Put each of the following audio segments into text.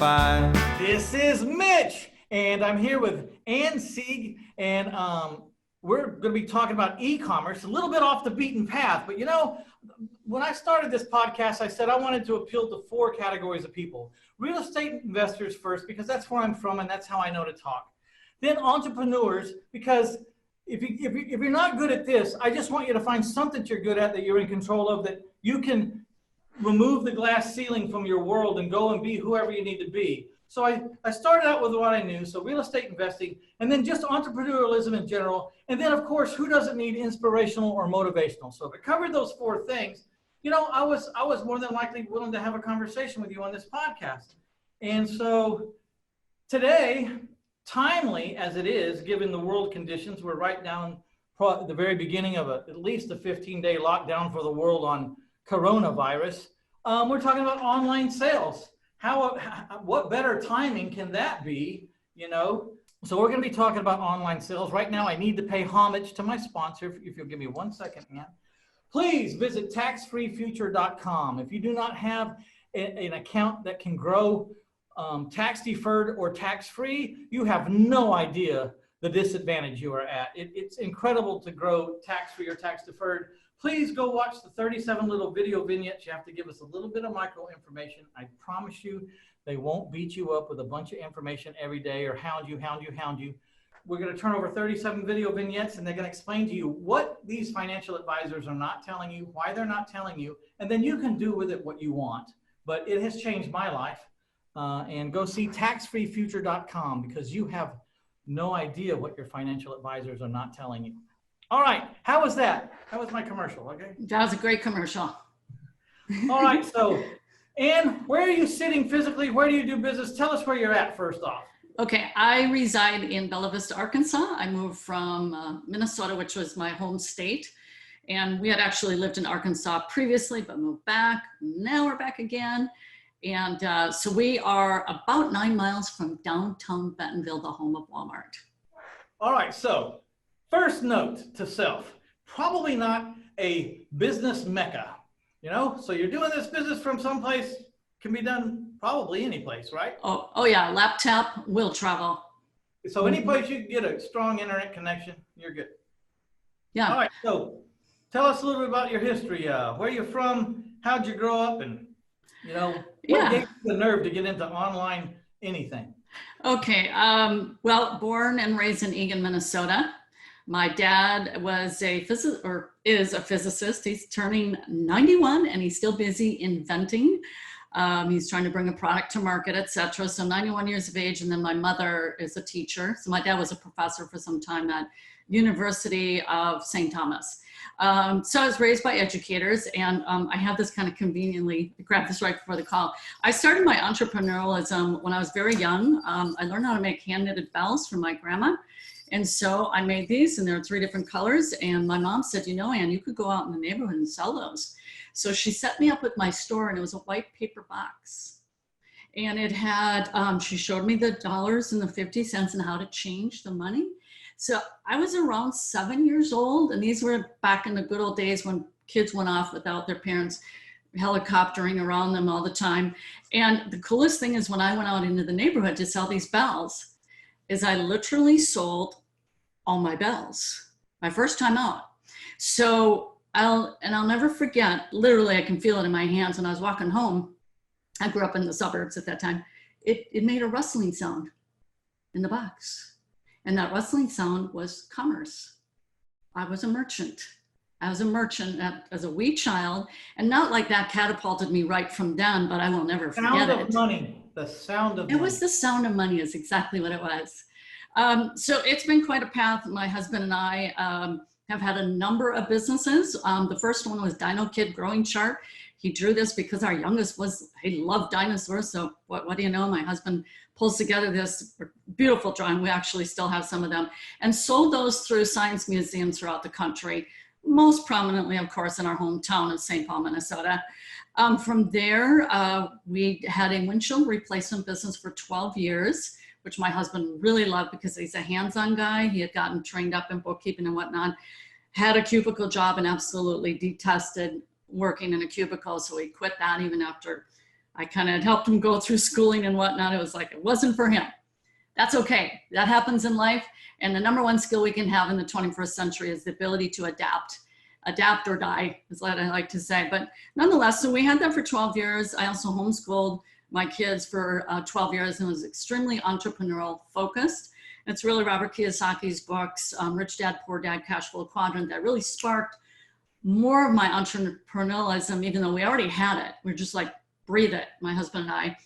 5. This is Mitch, and I'm here with Sieg, and we're going to be talking about e-commerce, a little bit off the beaten path. But you know, when I started this podcast, I said I wanted to appeal to 4 categories of people. Real estate investors first, because that's where I'm from and that's how I know to talk. Then entrepreneurs, because if you're not good at this, I just want you to find something you're good at that you're in control of, that you can remove the glass ceiling from your world and go and be whoever you need to be. So I started out with what I knew, so real estate investing, and then just entrepreneurialism in general. And then, of course, who doesn't need inspirational or motivational? So if I covered those 4 things, you know, I was more than likely willing to have a conversation with you on this podcast. And so today, timely as it is, given the world conditions, we're right down the very beginning of at least a 15-day lockdown for the world on coronavirus. We're talking about online sales. What better timing can that be, you know? So we're going to be talking about online sales. Right now, I need to pay homage to my sponsor. If you'll give me 1 second, Ann. Please visit taxfreefuture.com. If you do not have an account that can grow tax deferred or tax free, you have no idea the disadvantage you are at. It's incredible to grow tax free or tax deferred. Please go watch the 37 little video vignettes. You have to give us a little bit of micro information. I promise you, they won't beat you up with a bunch of information every day or hound you. We're going to turn over 37 video vignettes, and they're going to explain to you what these financial advisors are not telling you, why they're not telling you, and then you can do with it what you want. But it has changed my life. And go see taxfreefuture.com, because you have no idea what your financial advisors are not telling you. All right, how was that? That was my commercial, okay? That was a great commercial. All right, so Ann, where are you sitting physically? Where do you do business? Tell us where you're at first off. Okay, I reside in Bella Vista, Arkansas. I moved from Minnesota, which was my home state. And we had actually lived in Arkansas previously, but moved back. Now we're back again. And so we are about 9 miles from downtown Bentonville, the home of Walmart. All right, so first note to self, probably not a business mecca, you know? So you're doing this business from someplace, can be done probably any place, right? Oh yeah, laptop will travel. So any place you can get a strong internet connection, you're good. Yeah. All right, so tell us a little bit about your history. Where you're from, how'd you grow up, and you know, what gave you the nerve to get into online anything? Okay, well, born and raised in Eagan, Minnesota. My dad was is a physicist. He's turning 91 and he's still busy inventing. He's trying to bring a product to market, etc. So 91 years of age. And then my mother is a teacher. So my dad was a professor for some time at University of St. Thomas. So I was raised by educators, and I have this kind of conveniently, I grabbed this right before the call. I started my entrepreneurialism when I was very young. I learned how to make hand-knitted bells from my grandma. And so I made these, and there are 3 different colors. And my mom said, you know, Ann, you could go out in the neighborhood and sell those. So she set me up with my store, and it was a white paper box. And it had, she showed me the dollars and the 50 cents and how to change the money. So I was around 7 years old, and these were back in the good old days when kids went off without their parents helicoptering around them all the time. And the coolest thing is when I went out into the neighborhood to sell these bells, is I literally sold all my bells, my first time out. So I'll never forget, literally I can feel it in my hands when I was walking home. I grew up in the suburbs at that time. It made a rustling sound in the box. And that rustling sound was commerce. I was a merchant. As a wee child, and not like that catapulted me right from then, but I will never forget it. Sound of money, the sound of money. It was the sound of money is exactly what it was. So it's been quite a path. My husband and I have had a number of businesses. The first one was Dino Kid Growing Chart. He drew this because our youngest he loved dinosaurs. So what do you know? My husband pulls together this beautiful drawing. We actually still have some of them, and sold those through science museums throughout the country, most prominently, of course, in our hometown of St. Paul, Minnesota. From there, we had a windshield replacement business for 12 years, which my husband really loved because he's a hands-on guy. He had gotten trained up in bookkeeping and whatnot, had a cubicle job and absolutely detested working in a cubicle. So he quit that even after I kind of helped him go through schooling and whatnot. It was like, it wasn't for him. That's okay. That happens in life. And the number one skill we can have in the 21st century is the ability to adapt or die, is what I like to say. But nonetheless, so we had that for 12 years. I also homeschooled my kids for 12 years and was extremely entrepreneurial focused. It's really Robert Kiyosaki's books, Rich Dad, Poor Dad, Cash Flow Quadrant, that really sparked more of my entrepreneurialism, even though we already had it. We're just like, breathe it, my husband and I.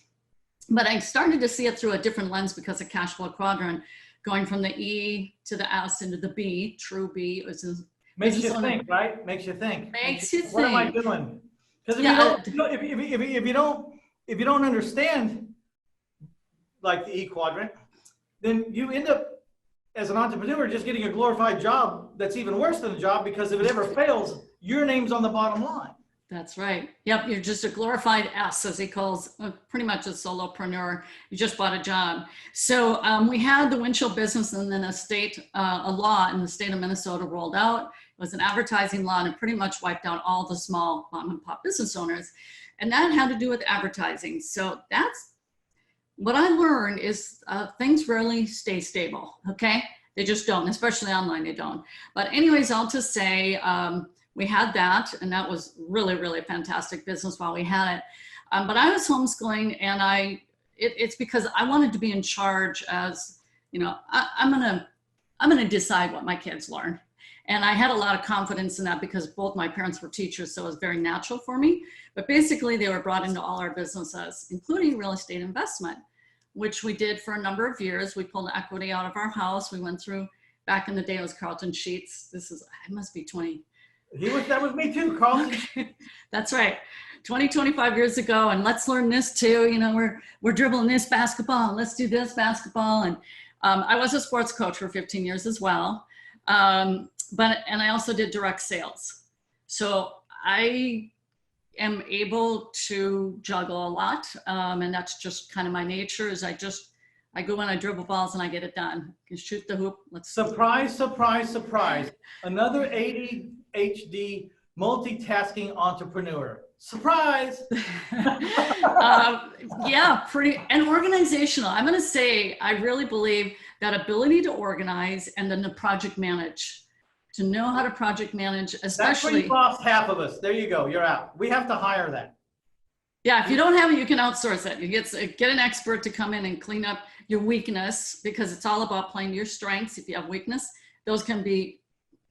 But I started to see it through a different lens because of Cash Flow Quadrant, going from the E to the S into the B, true B. It was Makes you think, right? Makes you think. Makes you think. What am I doing? Because if you don't understand like the E quadrant, then you end up as an entrepreneur just getting a glorified job that's even worse than a job, because if it ever fails, your name's on the bottom line. That's right. Yep, you're just a glorified S, as he calls, pretty much a solopreneur. You just bought a job. So we had the windshield business, and then a law in the state of Minnesota rolled out. It was an advertising law, and it pretty much wiped out all the small mom and pop business owners. And that had to do with advertising. So that's what I learned, is things rarely stay stable, okay? They just don't, especially online, they don't. But anyways, all to say, we had that, and that was really, really fantastic business while we had it. But I was homeschooling, and it's because I wanted to be in charge. As you know, I'm gonna decide what my kids learn, and I had a lot of confidence in that because both my parents were teachers, so it was very natural for me. But basically, they were brought into all our businesses, including real estate investment, which we did for a number of years. We pulled equity out of our house. We went through, back in the day, it was Carlton Sheets. It must be 20. That was me too, Carl. That's right. 25 years ago. And let's learn this too. You know, we're dribbling this basketball. Let's do this basketball. And I was a sports coach for 15 years as well. And I also did direct sales. So I am able to juggle a lot. And that's just kind of my nature, is I go in, I dribble balls, and I get it done. I can shoot the hoop. Surprise, surprise, surprise. Another ADHD multitasking entrepreneur. Surprise. Yeah, and organizational. I'm going to say, I really believe that ability to organize and then to project manage, to know how to project manage, especially. That's where you lost half of us. There you go. You're out. We have to hire that. Yeah, if you don't have it, you can outsource it. You get an expert to come in and clean up your weakness, because it's all about playing to your strengths. If you have weakness, those can be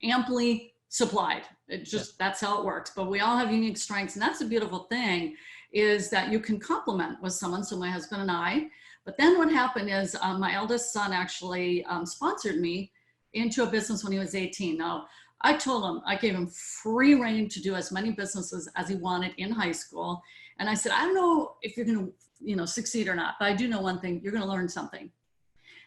amply supplied. That's how it works. But we all have unique strengths, and that's the beautiful thing, is that you can complement with someone. So my husband and I. But then what happened is my eldest son actually sponsored me into a business when he was 18. Now, I told him, I gave him free reign to do as many businesses as he wanted in high school. And I said, I don't know if you're going to, succeed or not, but I do know one thing: you're going to learn something.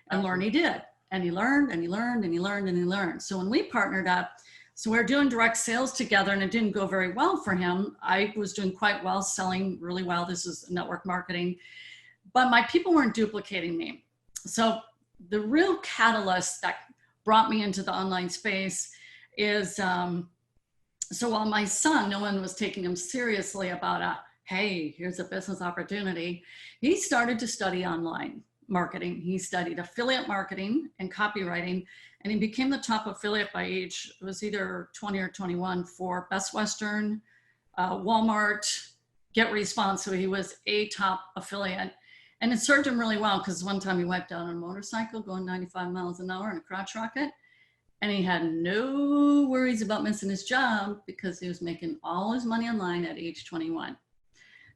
And learn he did. And he learned, and he learned, and he learned, and he learned. So when we partnered up, so we were doing direct sales together, and it didn't go very well for him. I was doing quite well, selling really well. This is network marketing, but my people weren't duplicating me. So the real catalyst that brought me into the online space is, so while my son, no one was taking him seriously about hey, here's a business opportunity, he started to study online marketing. He studied affiliate marketing and copywriting, and he became the top affiliate by age, it was either 20 or 21, for Best Western, Walmart, Get Response. So he was a top affiliate, and it served him really well, because one time he wiped out on a motorcycle going 95 miles an hour in a crotch rocket, and he had no worries about missing his job because he was making all his money online at age 21.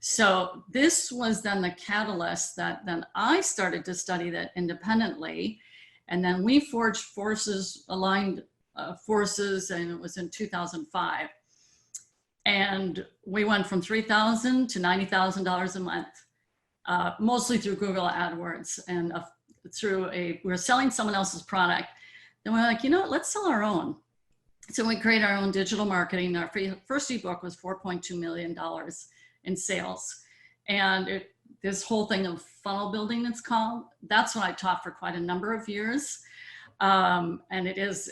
So this was then the catalyst that then I started to study that independently. And then we forged aligned forces, and it was in 2005. And we went from $3,000 to $90,000 a month, mostly through Google AdWords, and we were selling someone else's product. Then we're like, let's sell our own. So we created our own digital marketing. Our first ebook was $4.2 million in sales. And this whole thing of funnel building, it's called, that's what I taught for quite a number of years. And it's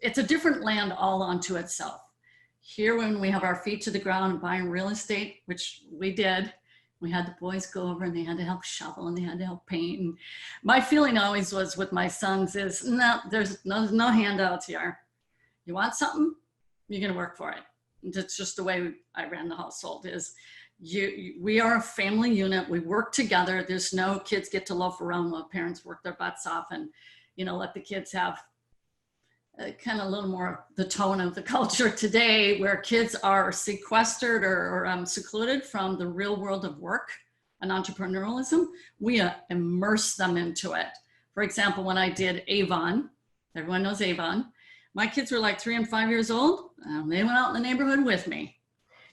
a different land all unto itself. here when we have our feet to the ground and buying real estate, which we did, we had the boys go over and they had to help shovel and they had to help paint. And my feeling always was with my sons is, no, there's no handouts here. You want something, you're going to work for it. And that's just the way I ran the household is we are a family unit. We work together. There's no kids get to loaf around while parents work their butts off and, let the kids have kind of a little more the tone of the culture today where kids are sequestered or secluded from the real world of work and entrepreneurialism. We immerse them into it. For example, when I did Avon, everyone knows Avon, my kids were like 3 and 5 years old. They went out in the neighborhood with me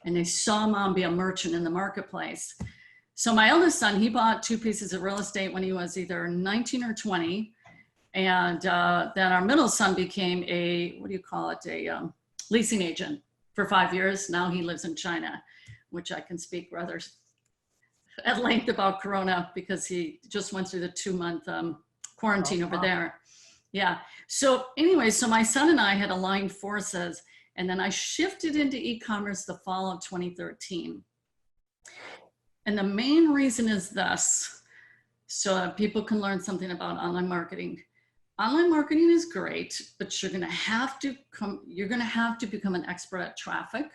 and they saw mom be a merchant in the marketplace. So my eldest son, he bought 2 pieces of real estate when he was either 19 or 20. And then our middle son became a leasing agent for 5 years. Now he lives in China, which I can speak rather at length about Corona because he just went through the 2-month quarantine over there. Yeah. So anyway, so my son and I had aligned forces, and then I shifted into e-commerce the fall of 2013. And the main reason is this, so that people can learn something about online marketing. Online marketing is great, but you're going to have to become an expert at traffic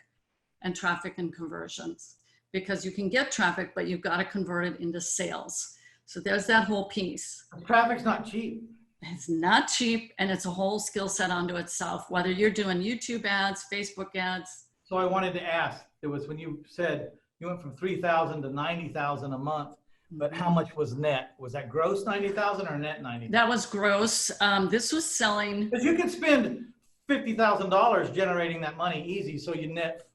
and conversions, because you can get traffic, but you've got to convert it into sales. So there's that whole piece. Traffic's not cheap. It's not cheap, and it's a whole skill set unto itself, whether you're doing YouTube ads, Facebook ads. So I wanted to ask, it was when you said you went from 3,000 to 90,000 a month. But how much was net? Was that gross 90,000 or net 90,000? That was gross. This was selling. Because you could spend $50,000 generating that money easy, so you net,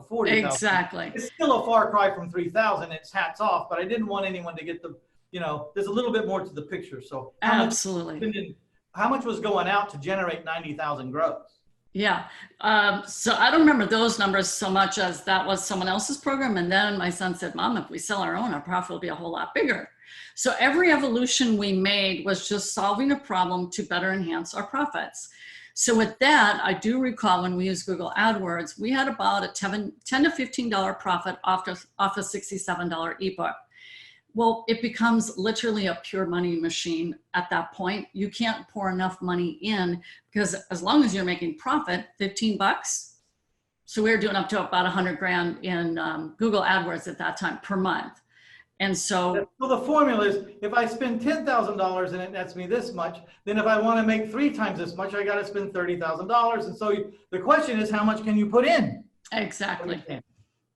40,000. Exactly. It's still a far cry from 3,000. It's hats off, but I didn't want anyone to get there's a little bit more to the picture. So absolutely. How much was going out to generate 90,000 gross? Yeah. So I don't remember those numbers so much as that was someone else's program. And then my son said, Mom, if we sell our own, our profit will be a whole lot bigger. So every evolution we made was just solving a problem to better enhance our profits. So with that, I do recall when we used Google AdWords, we had about a $10 to $15 profit off a $67 ebook. Well, it becomes literally a pure money machine at that point. You can't pour enough money in because as long as you're making profit, 15 bucks. So we were doing up to about 100 grand in Google AdWords at that time per month. And so the formula is if I spend $10,000 and it nets me this much, then if I want to make 3 times this much, I got to spend $30,000. And so the question is, how much can you put in? Exactly.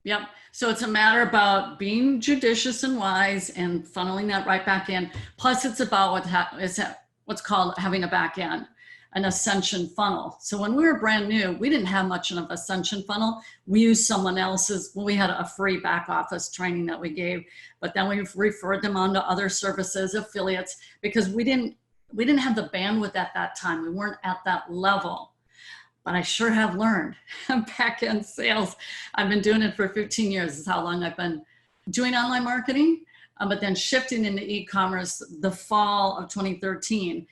Yep. So it's a matter about being judicious and wise and funneling that right back in. Plus it's about what's called having a back end, an ascension funnel. So when we were brand new, we didn't have much of an ascension funnel. We used someone else's. Well, we had a free back office training that we gave, but then we referred them on to other services, affiliates, because we didn't have the bandwidth at that time. We weren't at that level. But I sure have learned back end sales. I've been doing it for 15 years is how long I've been doing online marketing, but then shifting into e-commerce the fall of 2013.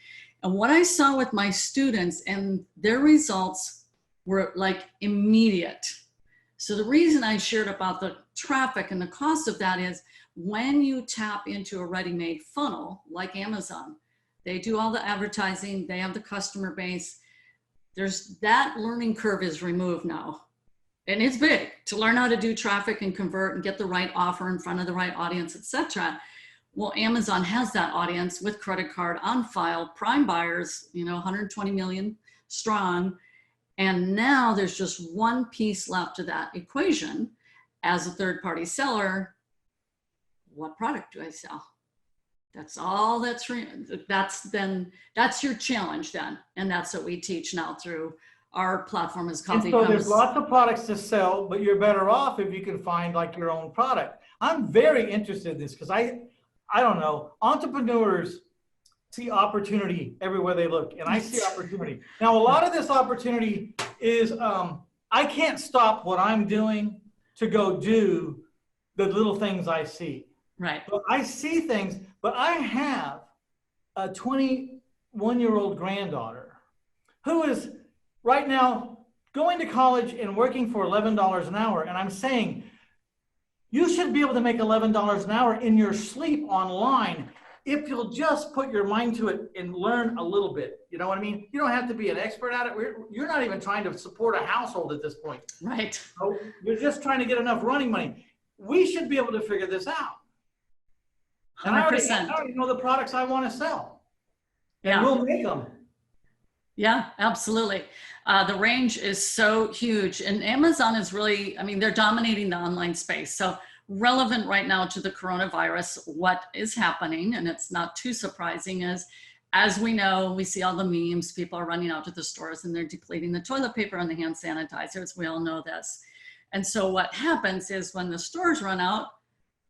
And what I saw with my students and their results were like immediate. So the reason I shared about the traffic and the cost of that is when you tap into a ready-made funnel like Amazon, they do all the advertising, they have the customer base. There's that learning curve is removed now. And it's big to learn how to do traffic and convert and get the right offer in front of the right audience, etc. Well, Amazon has that audience with credit card on file, prime buyers, 120 million strong. And now there's just one piece left to that equation. As a third-party seller, what product do I sell? That's all that's your challenge then. And that's what we teach now through our platform is called so there's lots of products to sell, but you're better off if you can find like your own product. I'm very interested in this because I don't know, entrepreneurs see opportunity everywhere they look, and I see opportunity. Now, a lot of this opportunity is I can't stop what I'm doing to go do the little things I see. Right. So I see things, but I have a 21-year-old granddaughter who is right now going to college and working for $11 an hour. And I'm saying you should be able to make $11 an hour in your sleep online if you'll just put your mind to it and learn a little bit. You know what I mean? You don't have to be an expert at it. You're not even trying to support a household at this point. Right. So you're just trying to get enough running money. We should be able to figure this out. 100%. And I already know the products I want to sell. And Yeah. we'll make them. Yeah, absolutely. The range is so huge, and Amazon is really, I mean, they're dominating the online space. So relevant right now to the coronavirus, what is happening, and it's not too surprising, is as we know, we see all the memes, people are running out to the stores and they're depleting the toilet paper and the hand sanitizers. We all know this. And so what happens is when the stores run out,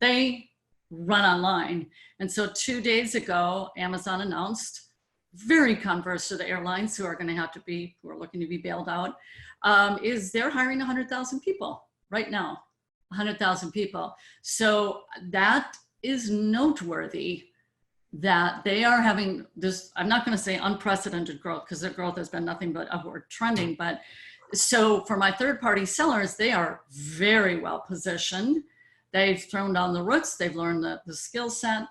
they run online. And so 2 days ago, Amazon announced, very converse to the airlines who are going to have to be, who are looking to be bailed out, is they're hiring 100,000 people right now, 100,000 people. So that is noteworthy that they are having this, I'm not going to say unprecedented growth because their growth has been nothing but upward trending. But so for my third party sellers, they are very well positioned. They've thrown down the roots, they've learned the skill set,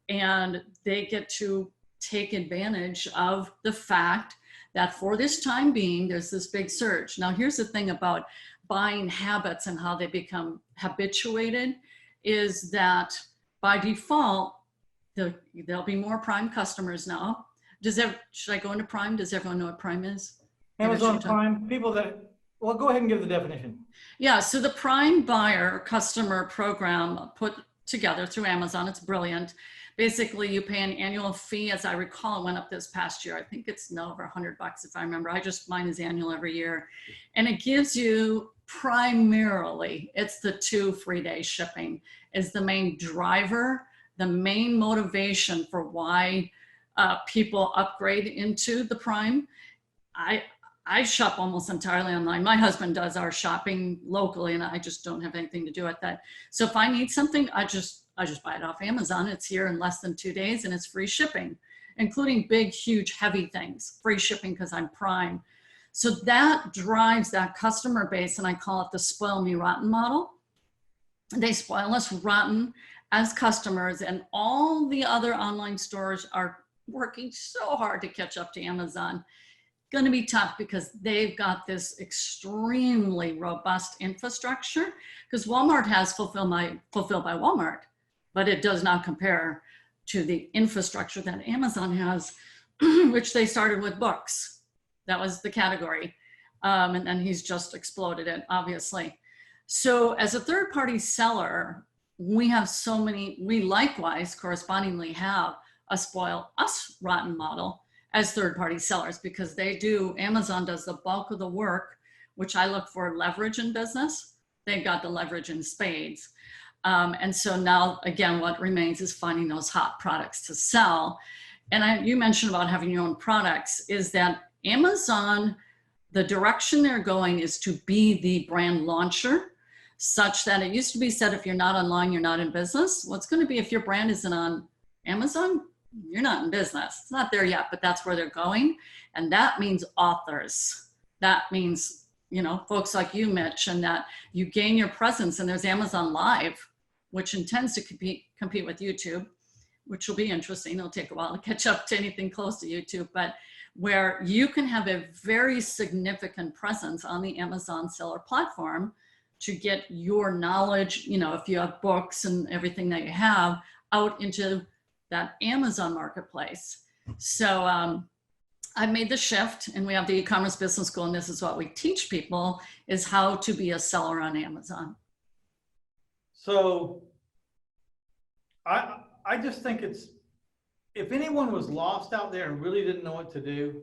and they get to take advantage of the fact that for this time being, there's this big surge. Now, here's the thing about buying habits and how they become habituated is that by default, there'll be more Prime customers now. Should I go into Prime? Does everyone know what Prime is? Amazon Prime, well, go ahead and give the definition. Yeah, so the Prime buyer customer program put together through Amazon, it's brilliant. Basically, you pay an annual fee. As I recall, it went up this past year. I think it's now over $100 if I remember. Mine is annual every year. And it gives you primarily, it's the 2 free day shipping is the main driver, the main motivation for why people upgrade into the Prime. I shop almost entirely online. My husband does our shopping locally, and I just don't have anything to do with that. So if I need something, I just buy it off Amazon. It's here in less than 2 days, and it's free shipping, including big, huge, heavy things. Free shipping because I'm Prime. So that drives that customer base, and I call it the spoil me rotten model. They spoil us rotten as customers, and all the other online stores are working so hard to catch up to Amazon. Going to be tough because they've got this extremely robust infrastructure, because Walmart has fulfilled by Walmart, but it does not compare to the infrastructure that Amazon has, which they started with books. That was the category. And then he's just exploded it, obviously. So as a third party seller, we likewise correspondingly have a spoil us rotten model as third party sellers, because Amazon does the bulk of the work, which I look for leverage in business. They've got the leverage in spades. And so now, again, what remains is finding those hot products to sell. And you mentioned about having your own products, is that Amazon, the direction they're going is to be the brand launcher, such that it used to be said, if you're not online, you're not in business. Well, it's going to be, if your brand isn't on Amazon, you're not in business. It's not there yet, but that's where they're going. And that means authors. That means, folks like you, Mitch, and that you gain your presence. And there's Amazon Live, which intends to compete with YouTube, which will be interesting. It'll take a while to catch up to anything close to YouTube, but where you can have a very significant presence on the Amazon seller platform to get your knowledge, if you have books and everything that you have, out into that Amazon marketplace. So I've made the shift, and we have the e-commerce business school, and this is what we teach people, is how to be a seller on Amazon. So I just think if anyone was lost out there and really didn't know what to do,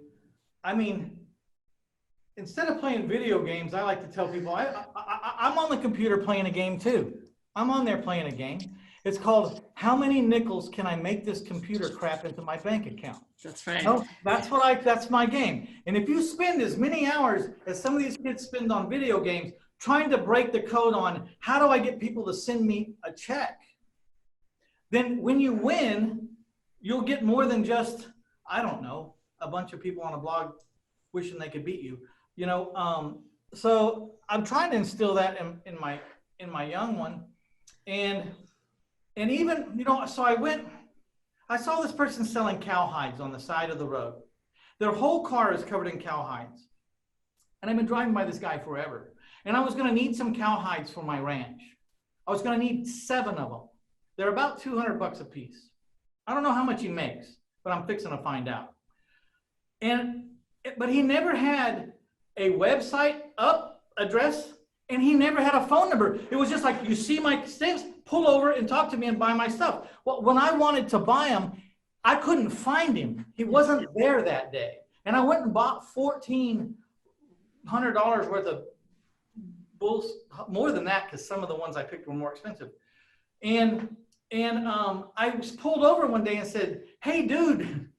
instead of playing video games, I like to tell people I'm on the computer playing a game too. I'm on there playing a game. It's called, how many nickels can I make this computer crap into my bank account? That's right. So that's my game. And if you spend as many hours as some of these kids spend on video games, trying to break the code on how do I get people to send me a check, then when you win, you'll get more than just, I don't know, a bunch of people on a blog wishing they could beat you. so I'm trying to instill that in my young one, and even so I saw this person selling cowhides on the side of the road. Their whole car is covered in cowhides, and I've been driving by this guy forever. And I was going to need some cowhides for my ranch. I was going to need 7 of them. They're about $200 a piece. I don't know how much he makes, but I'm fixing to find out. But he never had a website address, and he never had a phone number. It was just like, you see my stamps, pull over and talk to me and buy my stuff. Well, when I wanted to buy him, I couldn't find him. He wasn't there that day. And I went and bought $1,400 worth of bulls, more than that, because some of the ones I picked were more expensive. And I was pulled over one day and said, "Hey, dude,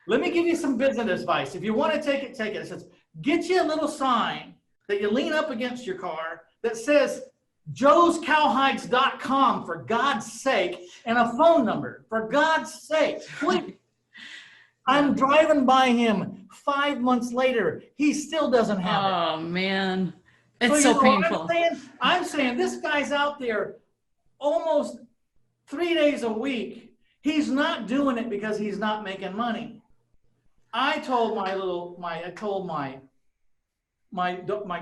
let me give you some business advice. If you want to take it, take it." It says, get you a little sign that you lean up against your car that says joescowhides.com, for God's sake, and a phone number, for God's sake, please. I'm driving by him 5 months later. He still doesn't have it. Oh, man. It's so painful. I'm saying this guy's out there almost 3 days a week. He's not doing it because he's not making money. I told my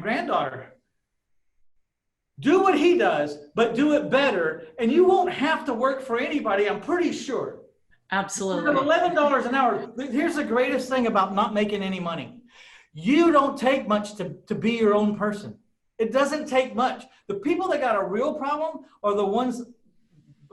granddaughter, do what he does, but do it better, and you won't have to work for anybody, I'm pretty sure. Absolutely. For $11 an hour. Here's the greatest thing about not making any money. You don't take much to be your own person. It doesn't take much. The people that got a real problem are the ones,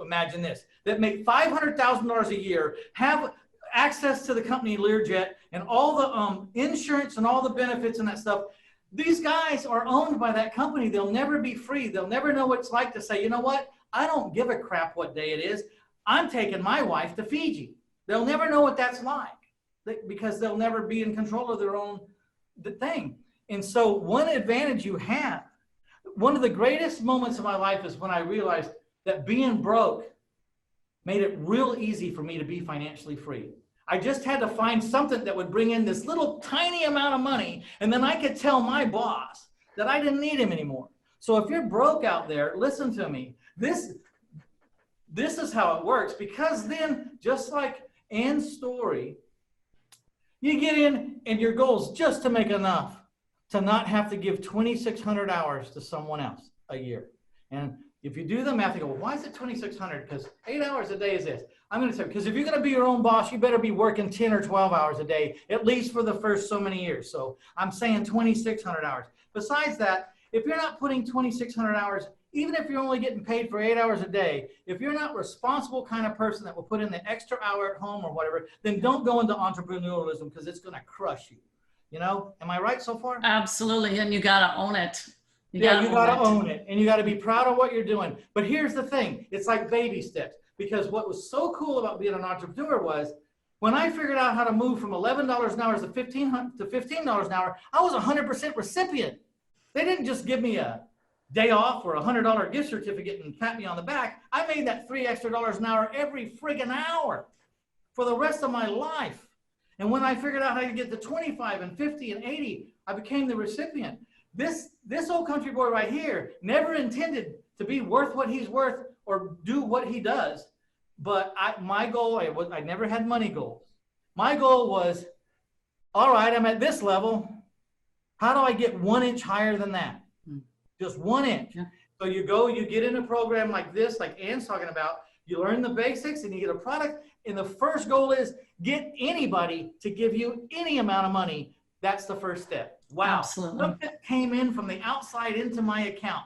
imagine this, that make $500,000 a year, have access to the company Learjet and all the insurance and all the benefits and that stuff. These guys are owned by that company. They'll never be free. They'll never know what it's like to say, you know what? I don't give a crap what day it is. I'm taking my wife to Fiji. They'll never know what that's like because they'll never be in control of their own thing. And so one advantage you have, one of the greatest moments of my life is when I realized that being broke made it real easy for me to be financially free. I just had to find something that would bring in this little tiny amount of money, and then I could tell my boss that I didn't need him anymore. So if you're broke out there, listen to me. This is how it works, because then, just like Ann's story, you get in and your goal is just to make enough to not have to give 2,600 hours to someone else a year. And if you do the math, you go, well, why is it 2,600? Because 8 hours a day is this. I'm going to say, because if you're going to be your own boss, you better be working 10 or 12 hours a day, at least for the first so many years. So I'm saying 2,600 hours. Besides that, if you're not putting 2,600 hours, even if you're only getting paid for 8 hours a day, if you're not a responsible kind of person that will put in the extra hour at home or whatever, then don't go into entrepreneurialism, because it's going to crush you. You know, am I right so far? Absolutely. And you got to own it. You got to own it, and you got to be proud of what you're doing. But here's the thing. It's like baby steps, because what was so cool about being an entrepreneur was when I figured out how to move from $11 an hour to $15 an hour, I was 100% recipient. They didn't just give me a day off or a $100 gift certificate and pat me on the back. I made that $3 extra an hour every friggin' hour for the rest of my life. And when I figured out how to get to 25 and 50 and 80, I became the recipient. This old country boy right here never intended to be worth what he's worth or do what he does. But my goal, I never had money goals. My goal was, all right, I'm at this level. How do I get 1 inch higher than that? Just 1 inch. Yeah. So you get in a program like this, like Ann's talking about, you learn the basics and you get a product. And the first goal is get anybody to give you any amount of money. That's the first step. Wow. Absolutely. Something came in from the outside into my account.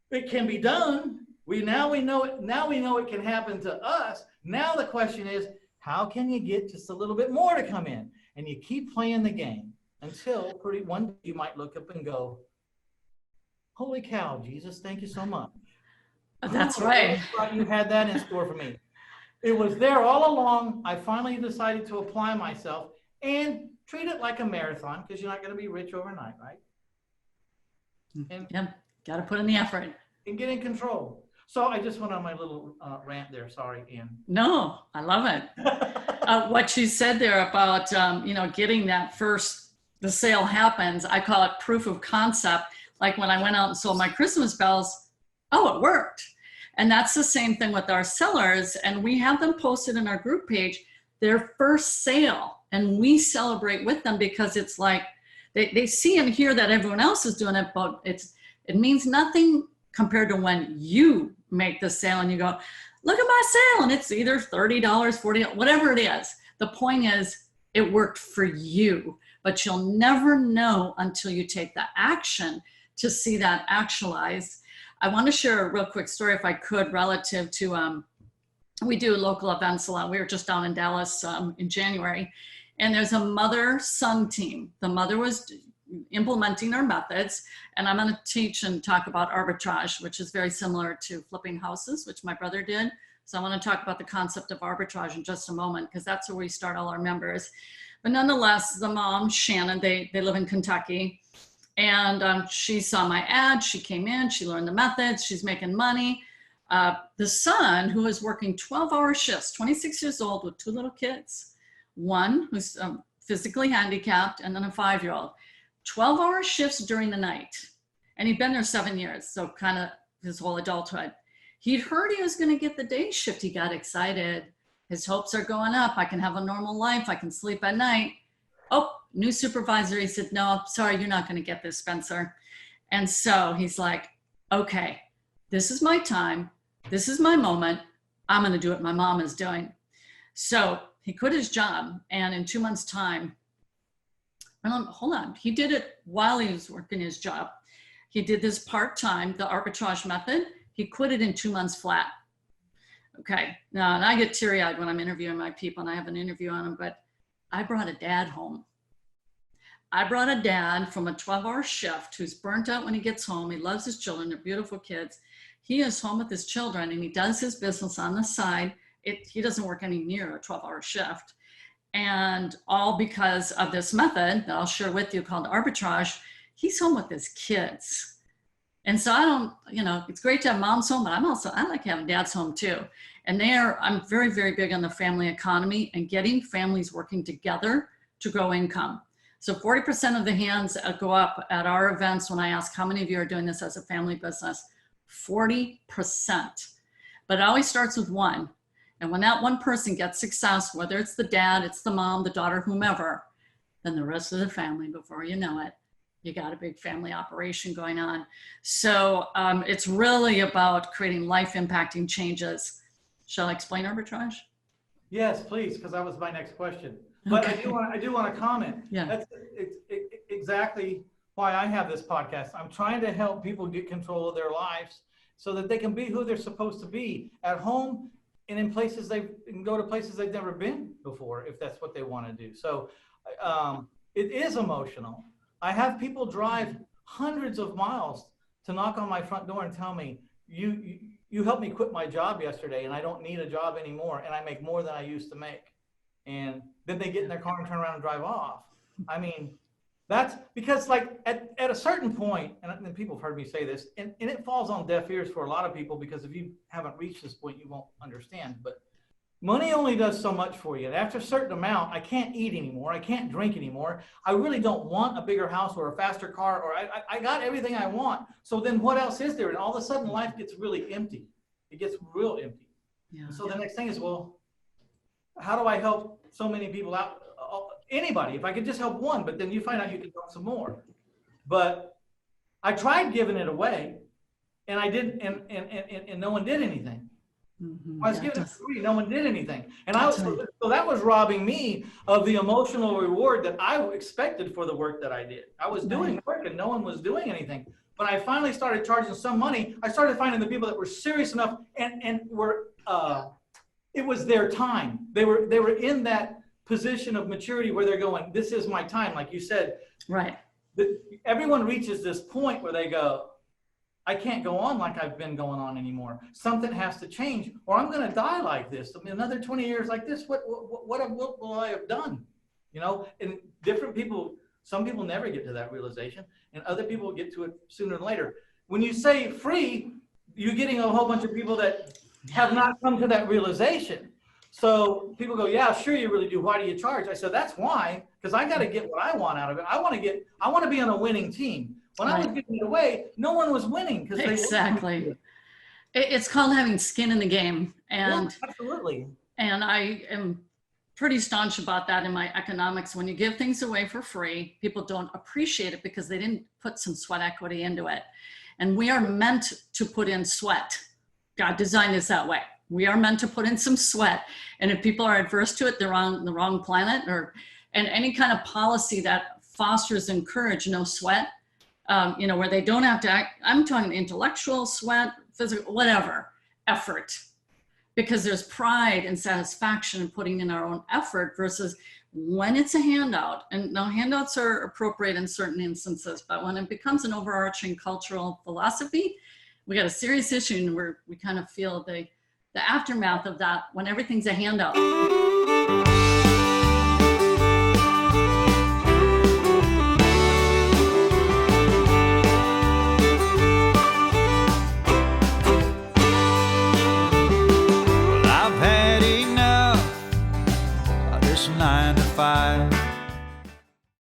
It can be done. Now we know it. Now we know it can happen to us. Now the question is, how can you get just a little bit more to come in? And you keep playing the game until one day you might look up and go, holy cow, Jesus, thank you so much. That's right. I thought you had that in store for me. It was there all along. I finally decided to apply myself and treat it like a marathon, because you're not going to be rich overnight, right? And yeah, got to put in the effort. And get in control. So I just went on my little rant there. Sorry, Ann. No, I love it. What you said there about, getting that first the sale happens, I call it proof of concept. Like when I went out and sold my Christmas bells, oh, it worked. And that's the same thing with our sellers. And we have them posted in our group page, their first sale. And we celebrate with them because it's like they see and hear that everyone else is doing it, but it means nothing compared to when you make the sale and you go, look at my sale. And it's either $30, $40, whatever it is. The point is it worked for you, but you'll never know until you take the action to see that actualized. I want to share a real quick story, if I could, relative to, we do local events a lot. We were just down in Dallas in January, and there's a mother-son team. The mother was implementing our methods, and I'm going to teach and talk about arbitrage, which is very similar to flipping houses, which my brother did. So I want to talk about the concept of arbitrage in just a moment, because that's where we start all our members. But nonetheless, the mom, Shannon, they live in Kentucky. And she saw my ad, she came in, she learned the methods, she's making money. The son, who is working 12-hour shifts, 26 years old with 2 little kids, one who's physically handicapped, and then a 5-year-old, 12-hour shifts during the night. And he'd been there 7 years, so kind of his whole adulthood. He'd heard he was going to get the day shift. He got excited. His hopes are going up. I can have a normal life. I can sleep at night. Oh, new supervisor. He said, no, sorry, you're not going to get this, Spencer. And so he's like, okay, this is my time. This is my moment. I'm going to do what my mom is doing. So he quit his job. And in 2 months' time, hold on, he did it while he was working his job. He did this part-time, the arbitrage method. He quit it in 2 months flat. Okay, now, and I get teary-eyed when I'm interviewing my people, and I have an interview on them, but I brought a dad home. I brought a dad from a 12-hour shift who's burnt out when he gets home. He loves his children. They're beautiful kids. He is home with his children, and he does his business on the side. He doesn't work any near a 12-hour shift. And all because of this method that I'll share with you called arbitrage, he's home with his kids. And so I don't, it's great to have moms home, but I like having dads home too. And I'm very, very big on the family economy and getting families working together to grow income. So 40% of the hands go up at our events when I ask how many of you are doing this as a family business, 40%. But it always starts with one. And when that one person gets success, whether it's the dad, it's the mom, the daughter, whomever, then the rest of the family, before you know it, you got a big family operation going on. So it's really about creating life impacting changes. Shall I explain arbitrage? Yes, please, because that was my next question. But okay. I do want to comment. Yeah. That's exactly why I have this podcast. I'm trying to help people get control of their lives so that they can be who they're supposed to be at home and in places they can go to places they've never been before, if that's what they want to do. So it is emotional. I have people drive hundreds of miles to knock on my front door and tell me, you helped me quit my job yesterday and I don't need a job anymore and I make more than I used to make. And then they get in their car and turn around and drive off. I mean, that's because like at a certain point, and people have heard me say this, and it falls on deaf ears for a lot of people because if you haven't reached this point, you won't understand. But money only does so much for you. And after a certain amount, I can't eat anymore. I can't drink anymore. I really don't want a bigger house or a faster car, or I got everything I want. So then what else is there? And all of a sudden life gets really empty. It gets real empty. Yeah. So the next thing is, well, how do I help so many people out? Anybody, if I could just help one, but then you find out you can help some more. But I tried giving it away and I didn't, and no one did anything. Mm-hmm. I was giving it free, no one did anything. And so that was robbing me of the emotional reward that I expected for the work that I did. I was doing work and no one was doing anything. When I finally started charging some money, I started finding the people that were serious enough and were, it was their time. They were in that position of maturity where they're going, this is my time. Like you said, right. Everyone reaches this point where they go, I can't go on like I've been going on anymore. Something has to change or I'm going to die like this. I mean, another 20 years like this, what will I have done? And different people, some people never get to that realization and other people get to it sooner than later. When you say free, you're getting a whole bunch of people that have not come to that realization. So people go, yeah, sure, you really do. Why do you charge? I said, that's why, because I got to get what I want out of it. I want to be on a winning team. When I was giving it away, no one was winning because they Exactly. It's called having skin in the game. And yeah, absolutely. And I am pretty staunch about that in my economics. When you give things away for free, people don't appreciate it because they didn't put some sweat equity into it. And we are meant to put in sweat. God designed us that way. We are meant to put in some sweat. And if people are adverse to it, they're on the wrong planet. And any kind of policy that fosters and encourage no sweat, where they don't have to act, I'm talking intellectual sweat, physical, whatever, effort. Because there's pride and satisfaction in putting in our own effort versus when it's a handout. And now handouts are appropriate in certain instances, but when it becomes an overarching cultural philosophy, we got a serious issue where we kind of feel the aftermath of that when everything's a handout.